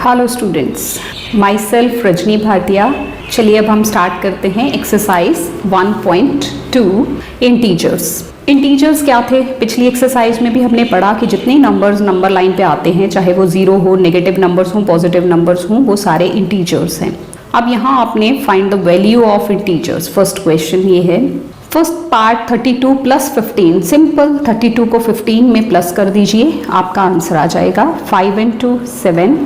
Hello students, my self Rajni Bhatia. चलिए अब हम स्टार्ट करते हैं एक्सरसाइज 1.2 इंटीजर्स। इंटीजर्स क्या थे? पिछली एक्सरसाइज में भी हमने पढ़ा कि जितने नंबर्स नंबर लाइन पे आते हैं, चाहे वो जीरो हो, नेगेटिव नंबर्स हो, पॉजिटिव नंबर्स हो, वो सारे इंटीजर्स हैं। अब यहाँ आपने find the value of integers. First question ये है, फर्स्ट पार्ट 32 प्लस 15। सिंपल, 32 को 15 में प्लस कर दीजिए, आपका आंसर आ जाएगा 5 and 2 7,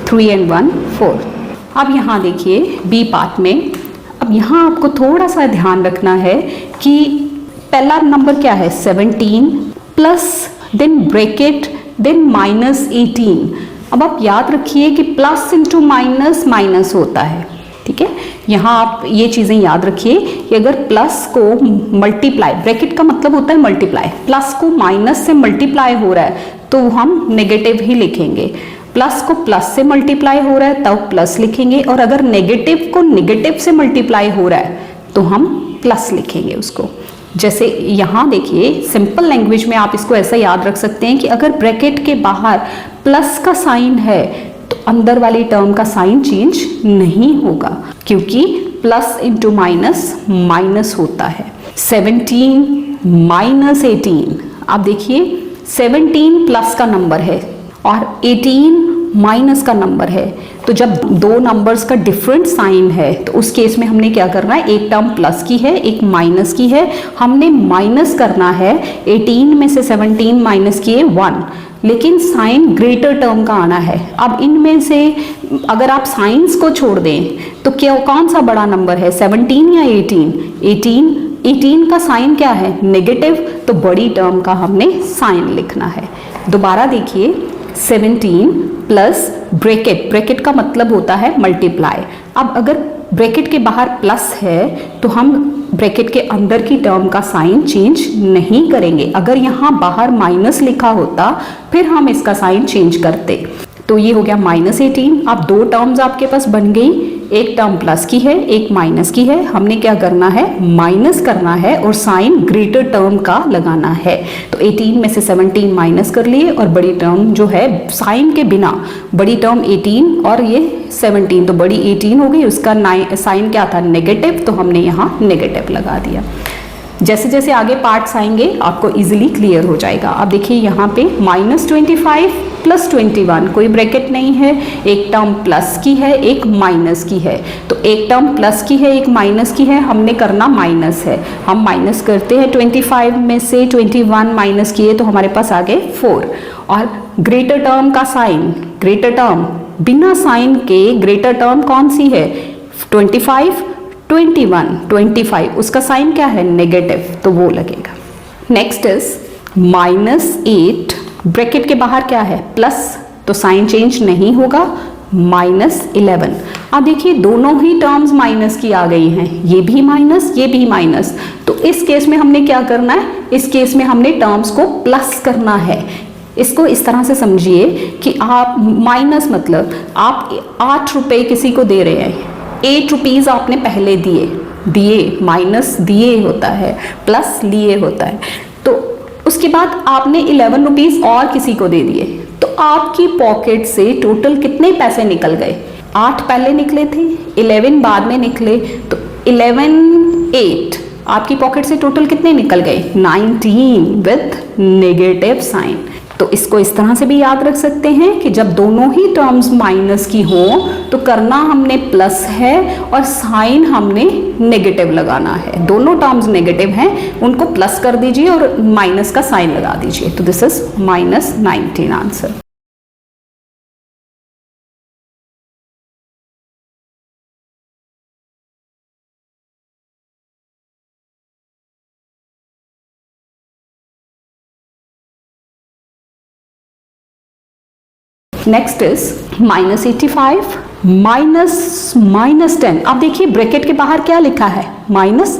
3 and 1 4। अब यहाँ देखिए बी पार्ट में, अब यहाँ आपको थोड़ा सा ध्यान रखना है कि पहला नंबर क्या है 17 प्लस देन ब्रैकेट देन -18। अब आप याद रखिए कि प्लस इंटू माइनस माइनस होता है, ठीक है। यहाँ आप ये चीज़ें याद रखिए कि अगर प्लस को मल्टीप्लाई, ब्रैकेट का मतलब होता है मल्टीप्लाई, प्लस को माइनस से मल्टीप्लाई हो रहा है तो हम नेगेटिव ही लिखेंगे। प्लस को प्लस से मल्टीप्लाई हो रहा है तब प्लस लिखेंगे, और अगर नेगेटिव को नेगेटिव से मल्टीप्लाई हो रहा है तो हम प्लस लिखेंगे उसको। जैसे यहाँ देखिए सिंपल लैंग्वेज में आप इसको ऐसा याद रख सकते हैं कि अगर ब्रैकेट के बाहर प्लस का साइन है तो अंदर वाली टर्म का साइन चेंज नहीं होगा, क्योंकि प्लस इंटू माइनस माइनस होता है। 17 माइनस 18, आप देखिए 17 प्लस का नंबर है और 18 माइनस का नंबर है, तो जब दो नंबर्स का डिफरेंट साइन है तो उस केस में हमने क्या करना है, एक टर्म प्लस की है एक माइनस की है, हमने माइनस करना है। 18 में से 17 माइनस किए 1, लेकिन साइन ग्रेटर टर्म का आना है। अब इनमें से अगर आप साइंस को छोड़ दें तो क्या कौन सा बड़ा नंबर है, 17 या 18? 18 का साइन क्या है, नेगेटिव, तो बड़ी टर्म का हमने साइन लिखना है। दोबारा देखिए 17 प्लस ब्रैकेट, ब्रैकेट का मतलब होता है मल्टीप्लाई। अब अगर ब्रैकेट के बाहर प्लस है तो हम ब्रैकेट के अंदर की टर्म का साइन चेंज नहीं करेंगे। अगर यहाँ बाहर माइनस लिखा होता फिर हम इसका साइन चेंज करते। तो ये हो गया -18। अब दो टर्म्स आपके पास बन गई, एक टर्म प्लस की है एक माइनस की है। हमने क्या करना है, माइनस करना है और साइन ग्रेटर टर्म का लगाना है। तो 18 में से 17 माइनस कर लिए और बड़ी टर्म जो है साइन के बिना, बड़ी टर्म 18 और ये 17, तो बड़ी 18 हो गई, उसका साइन क्या था, नेगेटिव, तो हमने यहाँ नेगेटिव लगा दिया। जैसे जैसे आगे पार्ट्स आएंगे आपको इजीली क्लियर हो जाएगा। अब देखिए यहाँ पे -25 प्लस 21, कोई ब्रैकेट नहीं है, एक टर्म प्लस की है एक माइनस की है। तो एक टर्म प्लस की है एक माइनस की है, हमने करना माइनस है, हम माइनस करते हैं। 25 में से 21 माइनस किए तो हमारे पास आ गए 4। और ग्रेटर टर्म का साइन, ग्रेटर टर्म बिना साइन के ग्रेटर टर्म कौन सी है, 25 25, उसका साइन क्या है, नेगेटिव, तो वो लगेगा। नेक्स्ट इज -8, ब्रैकेट के बाहर क्या है, प्लस, तो साइन चेंज नहीं होगा, -11। अब देखिए दोनों ही टर्म्स माइनस की आ गई हैं, ये भी माइनस ये भी माइनस, तो इस केस में हमने क्या करना है, इस केस में हमने टर्म्स को प्लस करना है। इसको इस तरह से समझिए कि आप माइनस मतलब आप 8 रुपये किसी को दे रहे हैं, 8 रुपीज़ आपने पहले दिए, माइनस दिए होता है, प्लस लिए होता है, तो उसके बाद आपने 11 रुपीज़ और किसी को दे दिए, तो आपकी पॉकेट से टोटल कितने पैसे निकल गए, 8 पहले निकले थे, 11 बाद में निकले, तो 11 8 आपकी पॉकेट से टोटल कितने निकल गए, 19 विथ नेगेटिव साइन। तो इसको इस तरह से भी याद रख सकते हैं कि जब दोनों ही टर्म्स माइनस की हो तो करना हमने प्लस है और साइन हमने नेगेटिव लगाना है। दोनों टर्म्स नेगेटिव हैं, उनको प्लस कर दीजिए और माइनस का साइन लगा दीजिए। तो this is -19 answer. Next is -85 -10। अब देखिए ब्रैकेट के बाहर क्या लिखा है, माइनस,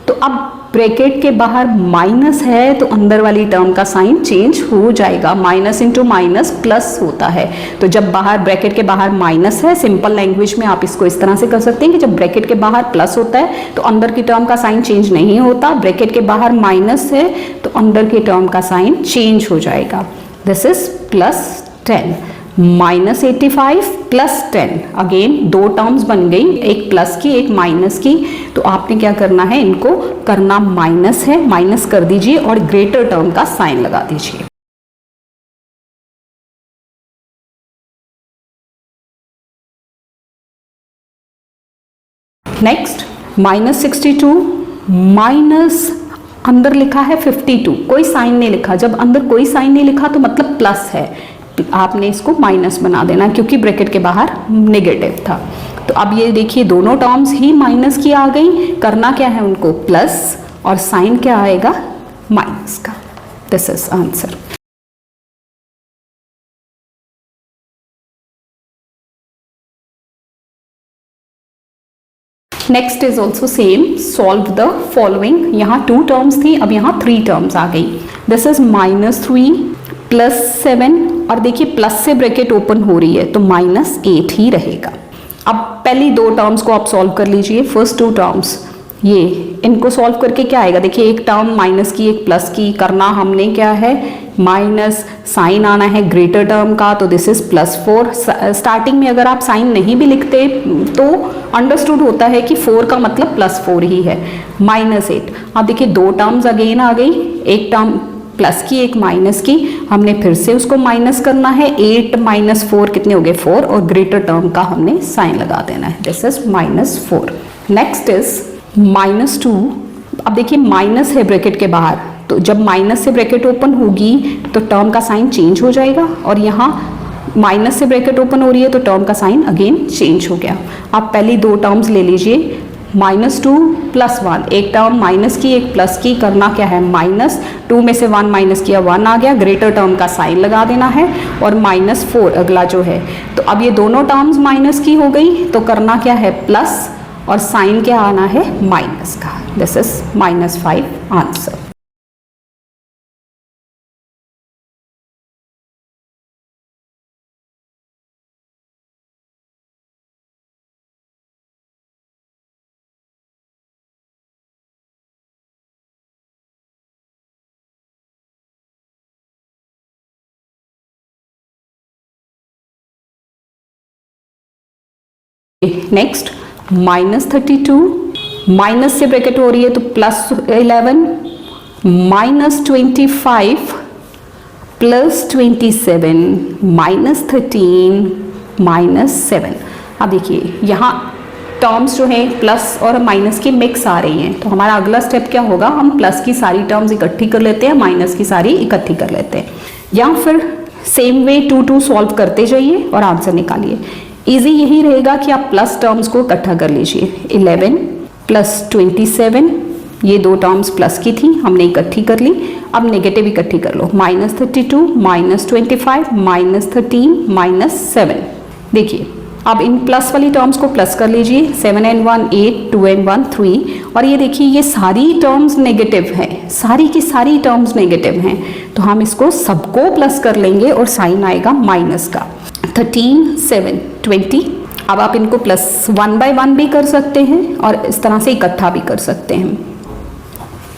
तो अब ब्रैकेट के बाहर माइनस है तो अंदर वाली टर्म का साइन चेंज हो जाएगा, माइनस इंटू माइनस प्लस होता है। तो जब बाहर ब्रैकेट के बाहर माइनस है, सिंपल लैंग्वेज में आप इसको इस तरह से कर सकते हैं कि जब ब्रैकेट के बाहर प्लस होता है तो अंदर की टर्म का साइन चेंज नहीं होता, ब्रैकेट के बाहर माइनस है तो अंदर की टर्म का साइन चेंज हो जाएगा। This is +10। -85 प्लस 10, अगेन दो टर्म्स बन गई, एक प्लस की एक माइनस की, तो आपने क्या करना है, इनको करना माइनस है, माइनस कर दीजिए और ग्रेटर टर्म का साइन लगा दीजिए। नेक्स्ट -62 माइनस अंदर लिखा है 52, कोई साइन नहीं लिखा, जब अंदर कोई साइन नहीं लिखा तो मतलब प्लस है, आपने इसको माइनस बना देना क्योंकि ब्रैकेट के बाहर नेगेटिव था। तो अब ये देखिए दोनों टर्म्स ही माइनस की आ गई, करना क्या है उनको प्लस और साइन क्या आएगा माइनस का। This is answer. Next is also same, solve the following. यहाँ 2 टर्म्स थी, अब यहाँ 3 टर्म्स आ गई। दिस इज -3 प्लस 7 और देखिए प्लस से ब्रैकेट ओपन हो रही है तो -8 ही रहेगा। अब पहली 2 टर्म्स को आप सॉल्व कर लीजिए। फर्स्ट 2 टर्म्स ये, इनको सॉल्व करके क्या आएगा, देखिए एक टर्म माइनस की एक प्लस की, करना हमने क्या है माइनस, साइन आना है ग्रेटर टर्म का, तो दिस इज +4। स्टार्टिंग में अगर आप साइन नहीं भी लिखते तो अंडरस्टूड होता है कि 4 का मतलब +4 ही है। -8, अब देखिए 2 टर्म्स अगेन आ गई, एक टर्म प्लस की एक माइनस की, हमने फिर से उसको माइनस करना है, 8 - 4 कितने हो गए 4, और ग्रेटर टर्म का हमने साइन लगा देना है, दिस इज -4। नेक्स्ट इज -2, अब देखिए माइनस है ब्रैकेट के बाहर, तो जब माइनस से ब्रैकेट ओपन होगी तो टर्म का साइन चेंज हो जाएगा, और यहाँ माइनस से ब्रैकेट ओपन हो रही है तो टर्म का साइन अगेन चेंज हो गया। आप पहली 2 टर्म्स ले लीजिए, -2 + 1, एक टर्म माइनस की एक प्लस की, करना क्या है -2 में से 1 माइनस किया 1 आ गया, ग्रेटर टर्म का साइन लगा देना है, और -4 अगला जो है, तो अब ये दोनों टर्म्स माइनस की हो गई तो करना क्या है प्लस और साइन क्या आना है माइनस का, this is -5 answer. Next -32, minus से ब्रैकेट हो रही है तो +11, -25 +27, -13, -7। अब देखिए यहाँ टर्म्स जो हैं प्लस और माइनस की मिक्स आ रही हैं, तो हमारा अगला स्टेप क्या होगा, हम प्लस की सारी टर्म्स इकट्ठी कर लेते हैं, माइनस की सारी इकट्ठी कर लेते हैं, या फिर सेम वे 2 सॉल्व करते जाइए और आंसर निकालिए। इजी यही रहेगा कि आप प्लस टर्म्स को इकट्ठा कर लीजिए, 11 + 27, ये 2 टर्म्स प्लस की थी हमने इकट्ठी कर ली, अब नेगेटिव इकट्ठी कर लो, -32 -25 -13 -7। देखिए अब इन प्लस वाली टर्म्स को प्लस कर लीजिए, 7 and 1 8, 2 and 1 3, और ये देखिए ये सारी टर्म्स नेगेटिव हैं, सारी की सारी टर्म्स नेगेटिव हैं, तो हम इसको सबको प्लस कर लेंगे और साइन आएगा माइनस का। 13 7 20। अब आप इनको +1/1 भी कर सकते हैं और इस तरह से इकट्ठा भी कर सकते हैं,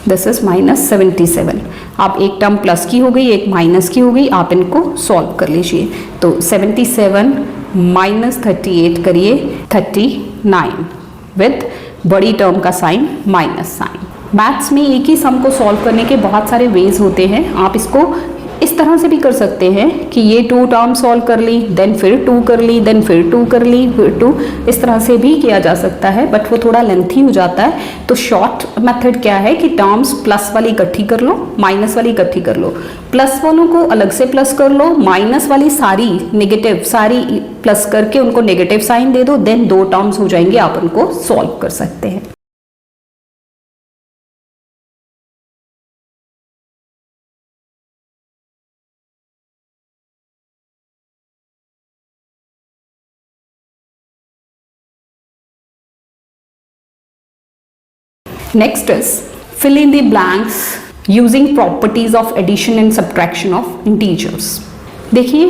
दिस इज -77। आप एक टर्म प्लस की हो गई एक माइनस की हो गई, आप इनको सॉल्व कर लीजिए, तो 77 -38 करिए 39 विद बड़ी टर्म का साइन माइनस साइन। मैथ्स में एक ही सम को सॉल्व करने के बहुत सारे वेज होते हैं, आप इसको इस तरह से भी कर सकते हैं कि ये 2 टर्म सॉल्व कर ली, देन फिर 2 कर ली, देन फिर 2 कर ली, फिर 2, इस तरह से भी किया जा सकता है, बट वो थोड़ा लेंथी हो जाता है। तो शॉर्ट मेथड क्या है कि टर्म्स प्लस वाली इकट्ठी कर लो, माइनस वाली इकट्ठी कर लो, प्लस वालों को अलग से प्लस कर लो, माइनस वाली सारी नेगेटिव सारी प्लस करके उनको नेगेटिव साइन दे दो, देन 2 टर्म्स हो जाएंगे, आप उनको सॉल्व कर सकते हैं। Next is fill in the blanks using properties of addition and subtraction of integers। देखिए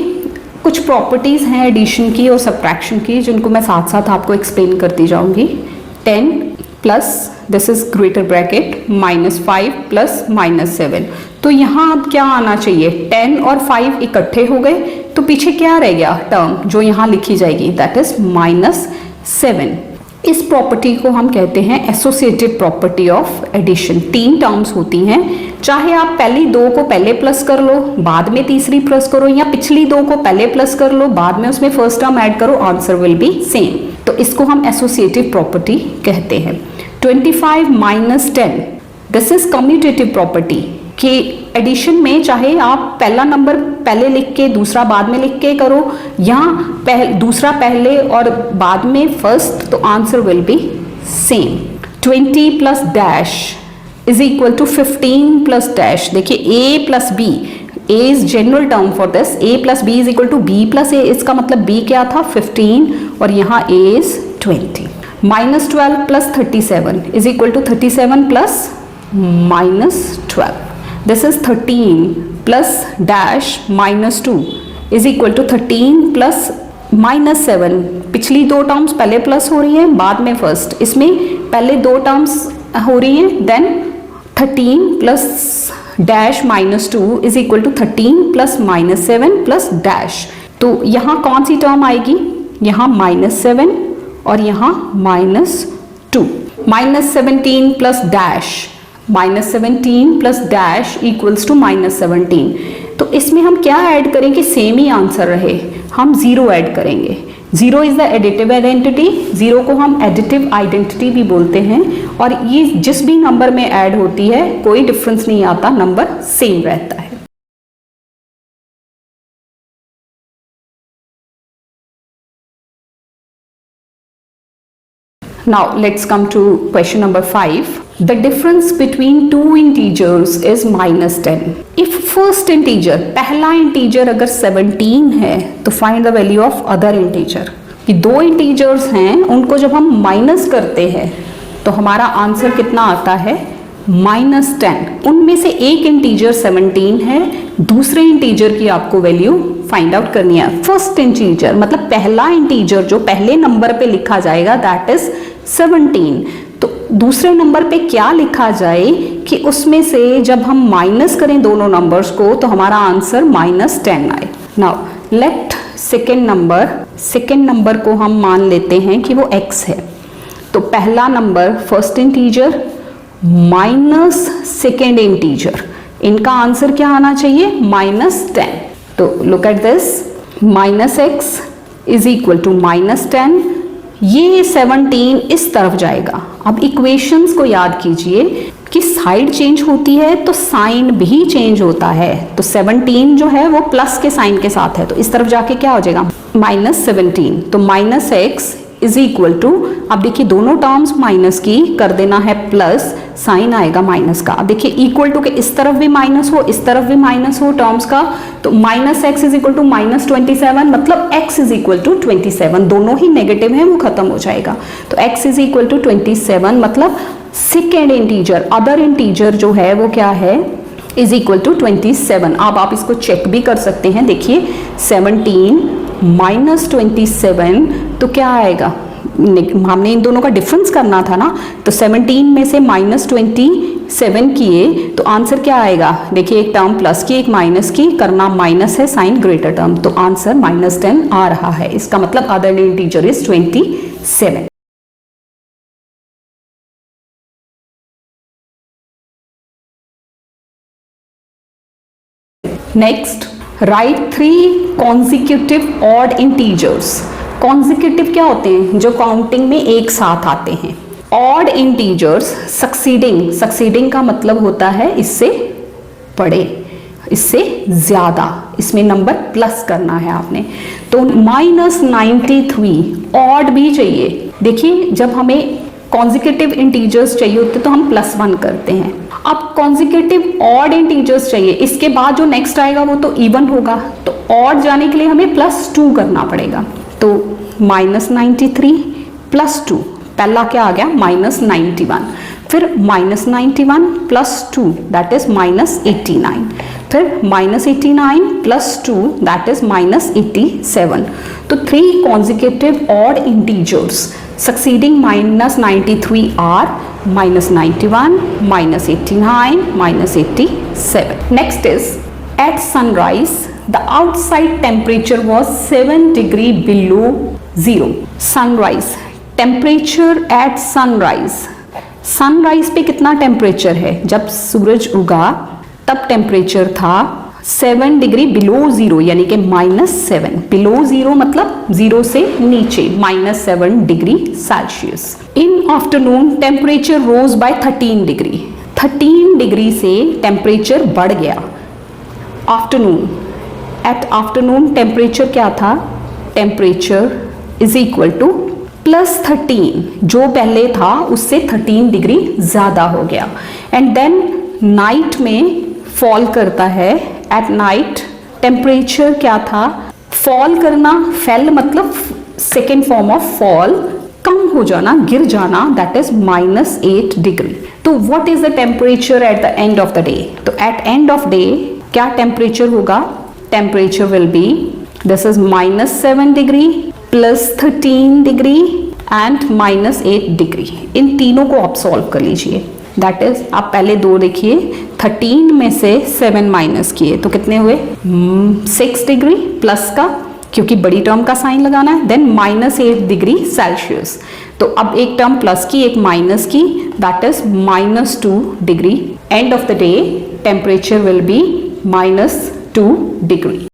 कुछ प्रॉपर्टीज हैं एडिशन की और सब्ट्रैक्शन की जिनको मैं साथ साथ आपको एक्सप्लेन करती जाऊंगी। 10 plus this is greater bracket -5 plus -7, तो यहाँ अब क्या आना चाहिए 10 और 5 इकट्ठे हो गए, तो पीछे क्या रह गया टर्म जो यहाँ लिखी जाएगी, दैट इज -7। इस प्रॉपर्टी को हम कहते हैं associated property of addition. 3 terms होती हैं, चाहे आप पहली 2 को पहले प्लस कर लो, बाद में तीसरी प्लस करो, या पिछली 2 को पहले प्लस कर लो, बाद में उसमें फर्स्ट टर्म ऐड करो, आंसर विल बी सेम। तो इसको हम एसोसिएटिव प्रॉपर्टी कहते हैं। 25 - 10 दिस इज कम्यूटेटिव प्रॉपर्टी कि एडिशन में चाहे आप पहला नंबर पहले लिख के दूसरा बाद में लिख के करो, या दूसरा पहले और बाद में फर्स्ट, तो answer will be same. 20 plus dash is equal to 15 plus dash. देखिए a plus B, a is general term for this, a plus B is equal to b plus a। इसका मतलब b क्या था 15 और यहाँ a is 20। -12 plus 37 is equal to 37 plus -12। This is 13 plus dash -2 is equal to 13 plus -7। पिछली 2 terms पहले plus हो रही हैं, बाद में फर्स्ट। इसमें पहले 2 टर्म्स हो रही हैं, then 13 plus dash -2 is equal to 13 plus -7 plus dash. तो यहाँ कौन सी टर्म आएगी, यहाँ -7 और यहाँ -2। -17 plus dash, -17 plus dash equals to -17। तो इसमें हम क्या ऐड करें कि सेम ही आंसर रहे, हम 0 ऐड करेंगे। 0 इज द एडिटिव आइडेंटिटी, 0 को हम एडिटिव आइडेंटिटी भी बोलते हैं, और ये जिस भी नंबर में ऐड होती है कोई डिफरेंस नहीं आता, नंबर सेम रहता है। Now let's come to question number 5. The difference between two integers is -10. If first integer, पहला integer अगर 17 है तो find the value of other integer। कि 2 integers हैं, उनको जब हम माइनस करते हैं तो हमारा आंसर कितना आता है -10। उनमें से एक इंटीजर 17 है, दूसरे इंटीजर की आपको वैल्यू फाइंड आउट करनी है। फर्स्ट इंटीजर मतलब पहला इंटीजर जो पहले नंबर पे लिखा जाएगा दैट इज 17। तो दूसरे नंबर पे क्या लिखा जाए कि उसमें से जब हम माइनस करें दोनों नंबर्स को तो हमारा आंसर -10 आए। नाउ लेट सेकेंड नंबर को हम मान लेते हैं कि वो x है। तो पहला number first integer minus second integer, इनका आंसर क्या आना चाहिए -10। तो look at this, -x is equal to -10। ये 17 इस तरफ जाएगा। अब इक्वेशंस को याद कीजिए कि साइड चेंज होती है तो साइन भी चेंज होता है। तो 17 जो है वो प्लस के साइन के साथ है, तो इस तरफ जाके क्या हो जाएगा -17। तो -x इज इक्वल टू, अब देखिए दोनों टर्म्स माइनस की कर देना है प्लस, साइन आएगा माइनस का। अब देखिए इक्वल टू के इस तरफ भी माइनस हो, इस तरफ भी माइनस हो टर्म्स का, तो -x इज इक्वल टू -27, मतलब x इज इक्वल टू 27। दोनों ही नेगेटिव हैं, वो खत्म हो जाएगा। तो x इज इक्वल टू 27 मतलब सेकेंड इंटीजर, अदर इंटीजर जो है वो क्या है इज इक्वल टू 27। अब आप इसको चेक भी कर सकते हैं। देखिए 17 -27 तो क्या आएगा, हमने इन दोनों का डिफरेंस करना था ना, तो 17 में से -27 किए तो आंसर क्या आएगा। देखिए एक टर्म प्लस की एक माइनस की, करना माइनस है, साइन ग्रेटर टर्म, तो आंसर -10 आ रहा है। इसका मतलब other integer is 27। Next, right 3 consecutive odd integers. Consecutive क्या होते हैं, जो काउंटिंग में एक साथ आते हैं। ऑड इंटीजर्स सक्सीडिंग का मतलब होता है इससे बड़े, इससे ज्यादा, इसमें नंबर प्लस करना है आपने। तो -93 ऑड भी चाहिए। देखिए जब हमें कॉन्जिक्यूटिव इंटीजर्स चाहिए होते तो हम +1 करते हैं। अब कॉन्जिक्यूटिव ऑड इंटीजर्स चाहिए, इसके बाद जो नेक्स्ट आएगा वो तो इवन होगा, तो ऑड जाने के लिए हमें +2 करना पड़ेगा। तो -93 +2, पहला क्या आ गया -91, फिर -91 +2 दैट इज -89, फिर -89 +2 दैट इज -87। तो 3 consecutive odd integers succeeding -93 are -91, -89, -87. Next is At sunrise, the outside temperature was 7 degree below zero. Sunrise, temperature at sunrise. Sunrise पे कितना टेम्परेचर है? जब सूरज उगा तब टेम्परेचर था 7 डिग्री बिलो जीरो, यानी कि -7। बिलो जीरो मतलब जीरो से नीचे, -7 degree Celsius. In afternoon temperature rose by 13 degree. 13 degree से टेम्परेचर बढ़ गया। आफ्टरनून, एट आफ्टरनून टेम्परेचर क्या था? टेम्परेचर इज इक्वल टू +13, जो पहले था उससे 13 डिग्री ज़्यादा हो गया। एंड देन नाइट में फॉल करता है। एट नाइट टेम्परेचर क्या था? फॉल करना, फेल मतलब सेकेंड फॉर्म ऑफ फॉल, कम हो जाना, गिर जाना, दैट इज -8 डिग्री। तो what is the temperature at the end of the day? तो एट एंड ऑफ डे क्या टेम्परेचर होगा? Temperature will be, this is -7 degree +13 degree and -8 degree. इन तीनों को आप सॉल्व कर लीजिए। दैट इज, आप पहले दो देखिए, 13 में से 7 माइनस किए तो कितने हुए? 6 डिग्री प्लस का, क्योंकि बड़ी टर्म का साइन लगाना है, देन -8 डिग्री सेल्सियस। तो अब एक टर्म प्लस की, एक माइनस की, that is -2 degree. And of the day temperature will B -2 degree.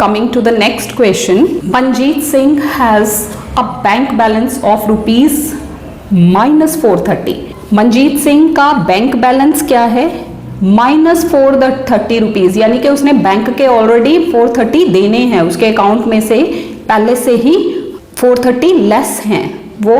Coming to the next question, Manjeet Singh has a bank balance of rupees -430. Manjeet Singh का bank balance क्या है? -430 rupees, यानी कि उसने बैंक के ऑलरेडी 430 देने हैं, उसके अकाउंट में से पहले से ही 430 लेस हैं वो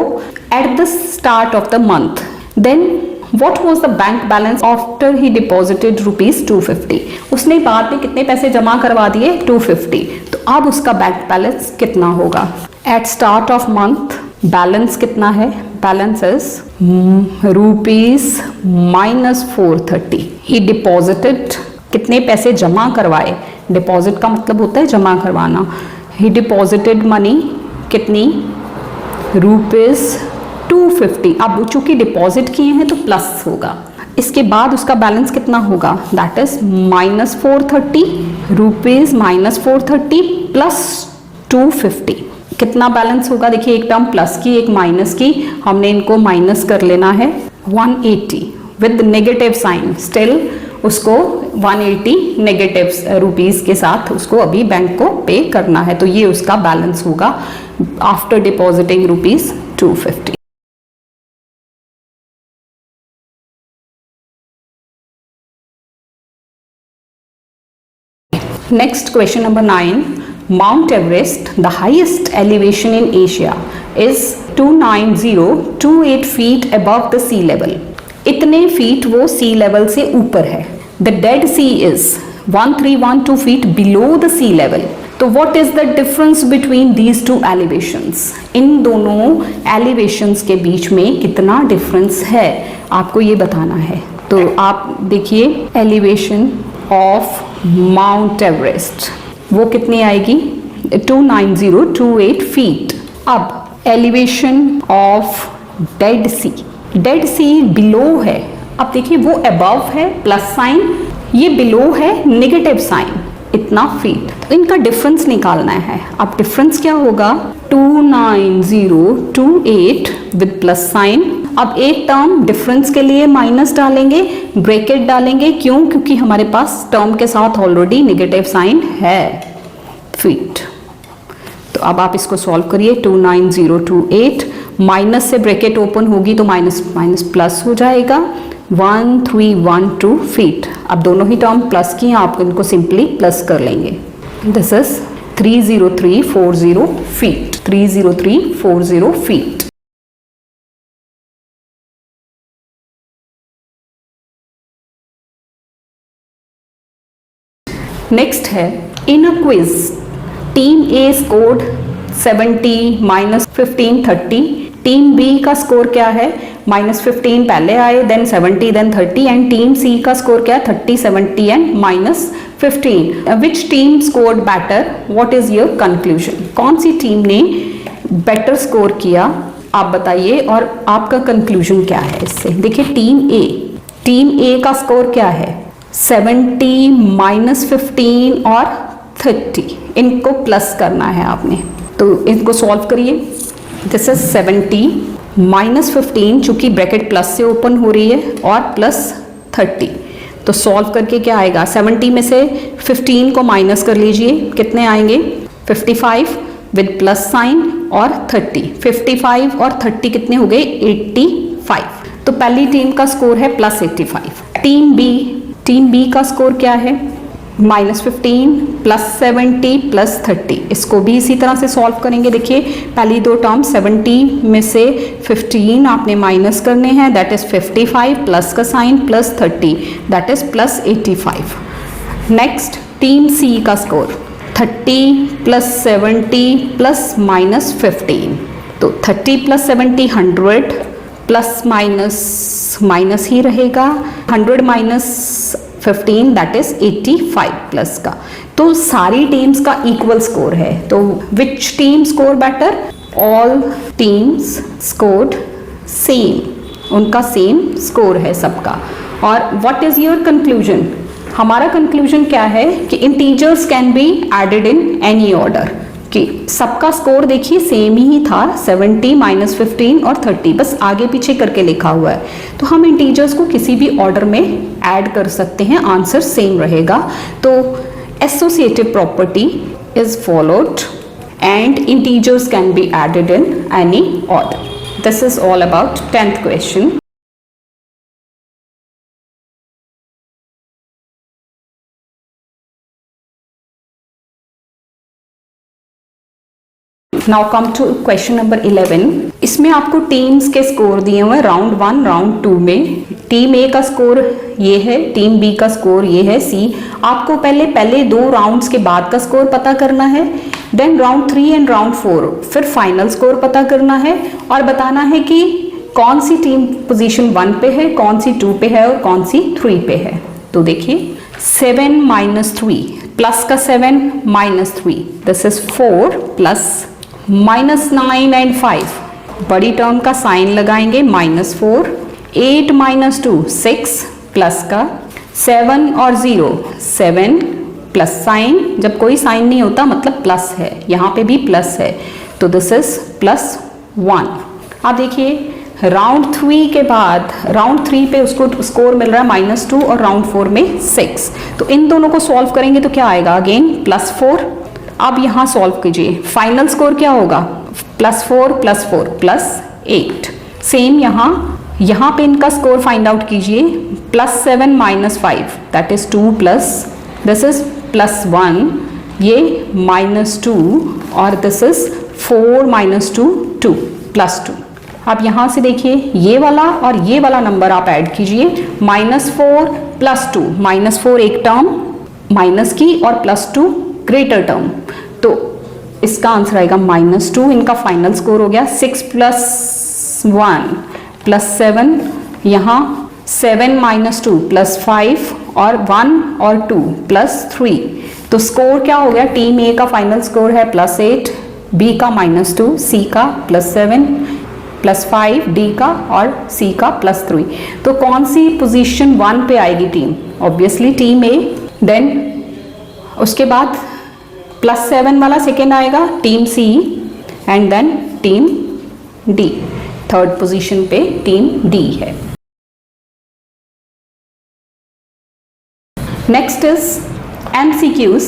at the start of the month. Then What was the bank balance after he deposited rupees 250? उसने बाद में कितने पैसे जमा करवा दिए? 250। तो अब उसका बैंक बैलेंस कितना होगा? At start of month balance कितना है? Balance is rupees -430। He deposited, कितने पैसे जमा करवाए? डिपॉजिट का मतलब होता है जमा करवाना। ही डिपॉजिटेड मनी कितनी? रुपीज 250। अब चूंकि डिपॉजिट किए हैं तो प्लस होगा। इसके बाद उसका बैलेंस कितना होगा? That is -430 rupees, -430 plus 250। कितना बैलेंस होगा? देखिए, एक टर्म प्लस की, एक माइनस की, हमने इनको माइनस कर लेना है। 180 विद नेगेटिव साइन, स्टिल उसको 180 नेगेटिव रुपीज के साथ उसको अभी बैंक को पे करना है। तो ये उसका बैलेंस होगा after depositing rupees 250। Next, question number 9. Mount Everest, the highest elevation in Asia, is 29028 feet above the sea level. इतने फीट वो सी लेवल से ऊपर है। The Dead Sea is 1312 feet below the sea level. तो what is the difference between these two elevations? इन दोनों elevations के बीच में कितना डिफरेंस है, आपको ये बताना है। तो आप देखिए, elevation ऑफ माउंट एवरेस्ट वो कितनी आएगी? 29028 फीट। अब elevation of Dead Sea, Dead Sea below है। अब देखिए, वो अबव है प्लस साइन, ये बिलो है नेगेटिव साइन, इतना फीट। तो इनका डिफरेंस निकालना है। अब डिफरेंस क्या होगा? 29028 विद प्लस साइन। अब एक टर्म डिफरेंस के लिए माइनस डालेंगे, ब्रैकेट डालेंगे, क्यों? क्योंकि हमारे पास टर्म के साथ ऑलरेडी नेगेटिव साइन है, फीट। तो अब आप इसको सॉल्व करिए। 29028 माइनस से ब्रैकेट ओपन होगी तो माइनस माइनस प्लस हो जाएगा, 1312 फीट। अब दोनों ही टर्म प्लस की हैं, आप इनको सिंपली प्लस कर लेंगे। This is 30340 feet, 30340 feet. Next है, in a quiz team A scored 70 -15 30, team B का स्कोर क्या है? -15 पहले आए, then 70, then 30, and team C का स्कोर क्या है? 30, 70 and -15। Which team scored better? What is your conclusion? कौन सी टीम ने बेटर स्कोर किया आप बताइए और आपका कंक्लूजन क्या है इससे। देखिए टीम ए का स्कोर क्या है 70, -15 और 30, इनको प्लस करना है आपने, तो इनको सॉल्व करिए। दिस इज 70 -15 चूंकि ब्रैकेट प्लस से ओपन हो रही है और प्लस 30, तो सॉल्व करके क्या आएगा 70 में से 15 को माइनस कर लीजिए, कितने आएंगे 55 विद प्लस साइन और 30, 55 और 30 कितने हो गए 85। तो पहली टीम का स्कोर है +85। टीम बी का स्कोर क्या है -15 +70 +30, इसको भी इसी तरह से सॉल्व करेंगे। देखिए पहली दो टर्म 70 में से 15 आपने माइनस करने हैं, दैट इज 55 प्लस का sign +30 that is +85। Next team C का स्कोर 30 +70 ±15, तो 30 + 70 100 प्लस माइनस ही रहेगा, 100 -15 दैट इज 85 प्लस का। तो सारी टीम्स का इक्वल स्कोर है, तो which team score better, all teams scored same, उनका सेम स्कोर है सबका। और व्हाट इज योर कंक्लूजन, हमारा कंक्लूजन क्या है कि integers can be added in any order, कि सबका स्कोर देखिए सेम ही था 70 -15 और 30, बस आगे पीछे करके लिखा हुआ है, तो हम इंटीजर्स को किसी भी ऑर्डर में ऐड कर सकते हैं, आंसर सेम रहेगा। तो associative property is followed and integers can be added in any order. This is all about 10th question. Now come to question number 11। इसमें आपको टीम्स के स्कोर दिए हुए हैं राउंड 1 राउंड 2 में। टीम ए का स्कोर ये है, टीम बी का स्कोर ये है सी। आपको पहले 2 राउंड्स के बाद का स्कोर पता करना है, देन राउंड 3 एंड राउंड 4 फिर फाइनल स्कोर पता करना है और बताना है कि कौन सी टीम पोजीशन 1 पे है, कौन सी 2 पे है और कौन सी 3 पे है। तो देखिए 7 -3 प्लस का 7 -3 दिस इज 4 प्लस -9 एंड 5 बड़ी टर्म का साइन लगाएंगे -4, 8 -2 6 प्लस का 7 और 0 7 प्लस साइन, जब कोई साइन नहीं होता मतलब प्लस है, यहाँ पे भी प्लस है, तो दिस इज +1। अब देखिए राउंड 3 के बाद राउंड 3 पे उसको स्कोर मिल रहा है -2 और राउंड 4 में 6, तो इन दोनों को सॉल्व करेंगे तो क्या आएगा अगेन +4। अब यहाँ सॉल्व कीजिए, फाइनल स्कोर क्या होगा +4 + 8। सेम यहाँ पे इनका स्कोर फाइंड आउट कीजिए, +7 -5 that is 2 plus this is +1, ये -2 और दिस इज 4 -2 2 +2। अब यहाँ से देखिए ये वाला और ये वाला नंबर आप ऐड कीजिए, -4 + 2, -4 एक टर्म माइनस की और +2 ग्रेटर टर्म, तो इसका आंसर आएगा -2। इनका फाइनल स्कोर हो गया 6 + 1 + 7, यहाँ 7 -2 + 5 और 1 और 2 + 3, तो स्कोर क्या हो गया, टीम ए का फाइनल स्कोर है +8, बी का -2, सी का +7 +5, डी का और सी का +3। तो कौन सी पोजीशन 1 पे आएगी team, obviously team A, then उसके बाद +7 वाला सेकेंड आएगा team C and then team D, third position पे टीम डी है। Next is MCQs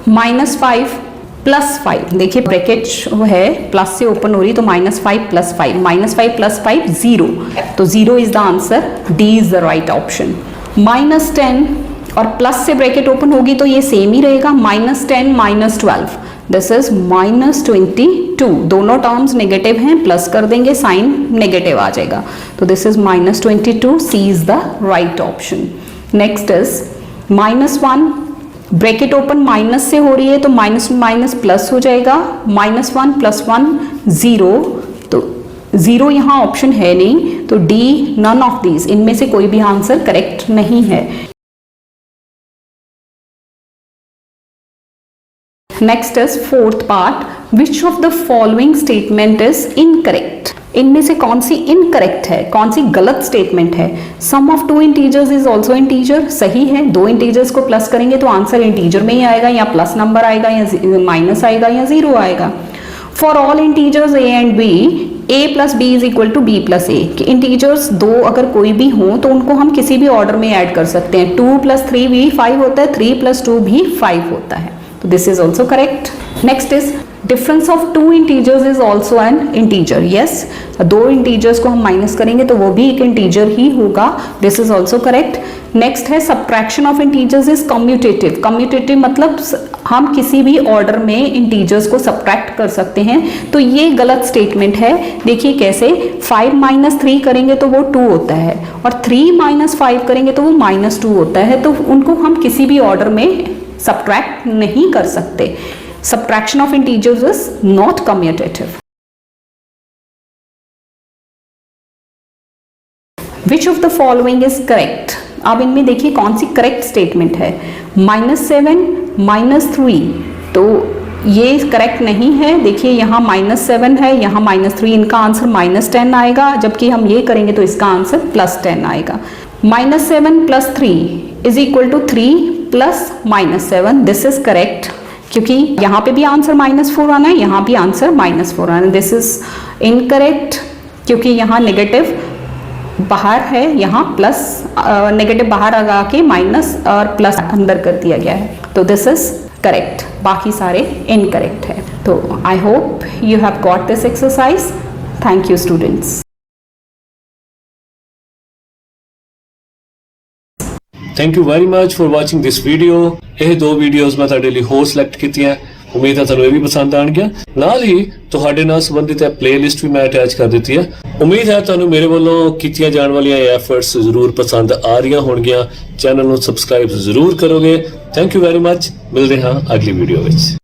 -5 + 5। देखिए ब्रैकेट वो है प्लस से ओपन हो रही, तो -5 + 5 -5 + 5 0, तो 0 is the answer, D is the right option. -10 और प्लस से ब्रैकेट ओपन होगी तो ये सेम ही रहेगा, -10 -12 दिस इज -22, दोनों टर्म्स नेगेटिव हैं, प्लस कर देंगे साइन नेगेटिव आ जाएगा, तो this is -22, C is the right option. Next is -1, bracket open minus से हो रही है तो माइनस माइनस प्लस हो जाएगा, -1 + 1 0, तो 0 यहाँ ऑप्शन है नहीं, तो डी नन ऑफ दीज, इनमें से कोई भी आंसर करेक्ट नहीं है। Next is 4th part, which of the following statement is incorrect. इनमें से कौन सी इनकरेक्ट है, कौन सी गलत स्टेटमेंट है? Sum of two integers is also integer, सही है। दो इंटीजर्स को प्लस करेंगे तो आंसर इंटीजर में ही आएगा, या प्लस नंबर आएगा, या माइनस आएगा, या जीरो आएगा। For all integers A and B a plus B is equal to B plus A, कि इंटीजर्स दो अगर कोई भी हो तो उनको हम किसी भी ऑर्डर में ऐड कर सकते हैं। 2 प्लस 3 भी 5 होता है, 3 प्लस 2 भी 5 होता है, तो this is also correct. Next is difference of two integers is also an integer, yes. दो इंटीजर्स को हम माइनस करेंगे तो वो भी एक इंटीजर ही होगा, this is also correct. Next है subtraction of integers is commutative. Commutative मतलब हम किसी भी ऑर्डर में इंटीजर्स को सब्ट्रैक्ट कर सकते हैं, तो ये गलत स्टेटमेंट है। देखिए कैसे, 5 माइनस 3 करेंगे तो वो 2 होता है, और 3 माइनस 5 करेंगे तो वो -2 होता है, तो उनको हम किसी भी ऑर्डर में सब्ट्रैक्ट नहीं कर सकते। Subtraction of integers is not commutative. Which of the following is correct? अब इनमें देखिए कौन सी करेक्ट स्टेटमेंट है। -7 -3, तो ये करेक्ट नहीं है। देखिए यहाँ -7 है, यहाँ -3, इनका आंसर -10 आएगा, जबकि हम ये करेंगे तो इसका आंसर +10 आएगा। -7 + 3 is equal to 3 + -7, this is correct, क्योंकि यहाँ पे भी आंसर -4 आना है, यहाँ भी आंसर -4 आना है। दिस इज इनकरेक्ट, क्योंकि यहाँ नेगेटिव बाहर है, यहाँ प्लस, नेगेटिव बाहर लगा के माइनस और प्लस अंदर कर दिया गया है, तो दिस इज करेक्ट। बाकी सारे इनकरेक्ट है। तो I hope you have got this exercise. Thank you students. Thank you very much for watching this video. ਇਹ ਦੋ ਵੀਡੀਓਜ਼ ਮੈਂ ਤੁਹਾਡੇ ਲਈ ਹੋਰ ਸਿਲੈਕਟ ਕੀਤੀਆਂ, ਉਮੀਦ ਹੈ ਤੁਹਾਨੂੰ ਇਹ ਵੀ ਪਸੰਦ ਆਣਗੀਆਂ। ਨਾਲ ਹੀ ਤੁਹਾਡੇ ਨਾਲ ਸੰਬੰਧਿਤ ਇਹ ਪਲੇਲਿਸਟ ਵੀ ਮੈਂ ਅਟੈਚ ਕਰ ਦਿੱਤੀ ਹੈ। ਉਮੀਦ ਹੈ ਤੁਹਾਨੂੰ ਮੇਰੇ ਵੱਲੋਂ ਕੀਤੀਆਂ ਜਾਣ ਵਾਲੀਆਂ ਇਹ ਐਫਰਟਸ ਜ਼ਰੂਰ ਪਸੰਦ ਆ ਰਹੀਆਂ ਹੋਣਗੀਆਂ। ਚੈਨਲ ਨੂੰ ਸਬਸਕ੍ਰਾਈਬ ਜ਼ਰੂਰ ਕਰੋਗੇ। Thank you very much. ਮਿਲਦੇ ਹਾਂ ਅਗਲੀ ਵੀਡੀਓ ਵਿੱਚ।